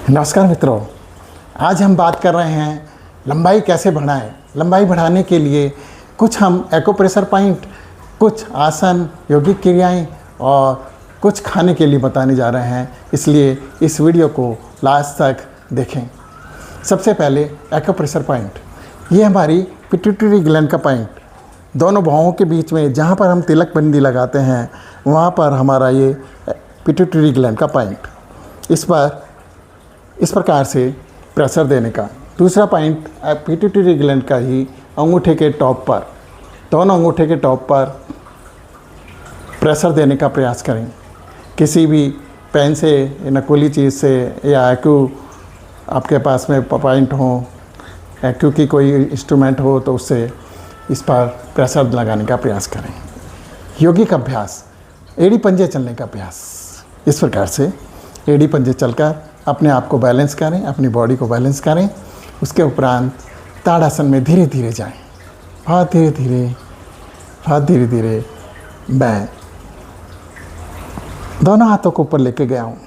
नमस्कार मित्रों, आज हम बात कर रहे हैं लंबाई कैसे बढ़ाएं। लंबाई बढ़ाने के लिए कुछ हम एक्यूप्रेशर पॉइंट, कुछ आसन, योगिक क्रियाएं और कुछ खाने के लिए बताने जा रहे हैं, इसलिए इस वीडियो को लास्ट तक देखें। सबसे पहले एक्यूप्रेशर पॉइंट, ये हमारी पिट्यूटरी ग्लैंड का पॉइंट, दोनों भौहों के बीच में जहाँ पर हम तिलक बंदी लगाते हैं वहाँ पर हमारा ये पिट्यूटरी ग्लैंड का पॉइंट, इस प्रकार से प्रेशर देने का। दूसरा पॉइंट पिट्यूटरी ग्लैंड का ही अंगूठे के टॉप पर, दोनों अंगूठे के टॉप पर प्रेशर देने का प्रयास करें। किसी भी पेन से, नकुली चीज़ से या एक्यू आपके पास में पॉइंट हो, एक्यू की कोई इंस्ट्रूमेंट हो तो उससे इस पर प्रेशर लगाने का प्रयास करें। योगिक अभ्यास, एड़ी पंजे चलने का अभ्यास, इस प्रकार से एड़ी पंजे चलकर अपने आप को बैलेंस करें, अपनी बॉडी को बैलेंस करें। उसके उपरांत ताड़ासन में धीरे धीरे जाएं, बहुत धीरे धीरे मैं दोनों हाथों को ऊपर लेके गया हूँ,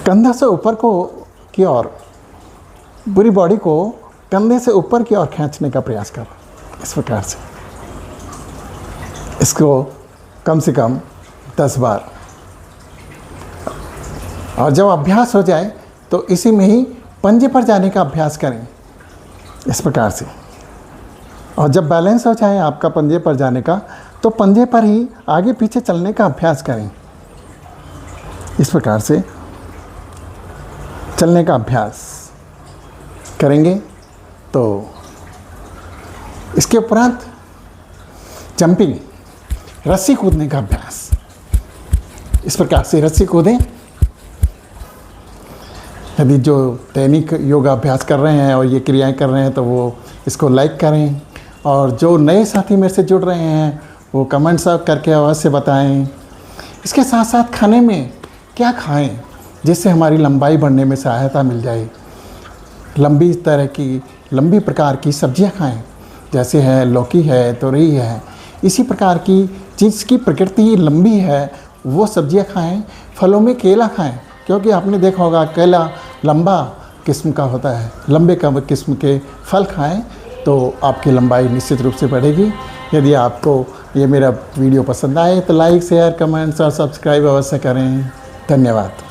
कंधा से ऊपर की ओर, पूरी बॉडी को कंधे से ऊपर की ओर खींचने का प्रयास कर, इस प्रकार से। इसको कम से कम 10 बार, और जब अभ्यास हो जाए तो इसी में ही पंजे पर जाने का अभ्यास करें, इस प्रकार से। और जब बैलेंस हो जाए आपका पंजे पर जाने का, तो पंजे पर ही आगे पीछे चलने का अभ्यास करें, इस प्रकार से चलने का अभ्यास करेंगे। तो इसके उपरांत जंपिंग, रस्सी कूदने का अभ्यास, इस प्रकार से रस्सी कूदें। यदि जो दैनिक योगा अभ्यास कर रहे हैं और ये क्रियाएं कर रहे हैं तो वो इसको लाइक करें, और जो नए साथी मेरे से जुड़ रहे हैं वो कमेंट्स करके अवश्य बताएं। इसके साथ साथ खाने में क्या खाएं जिससे हमारी लंबाई बढ़ने में सहायता मिल जाए। लंबी प्रकार की सब्जियां खाएं, जैसे है लौकी है, तोरई है, इसी प्रकार की जिसकी प्रकृति लंबी है वो सब्जियां खाएं। फलों में केला खाएं, क्योंकि आपने देखा होगा केला लंबा किस्म का होता है। लंबे किस्म के फल खाएं तो आपकी लंबाई निश्चित रूप से बढ़ेगी। यदि आपको ये मेरा वीडियो पसंद आए तो लाइक, शेयर, कमेंट्स और सब्सक्राइब अवश्य करें। धन्यवाद।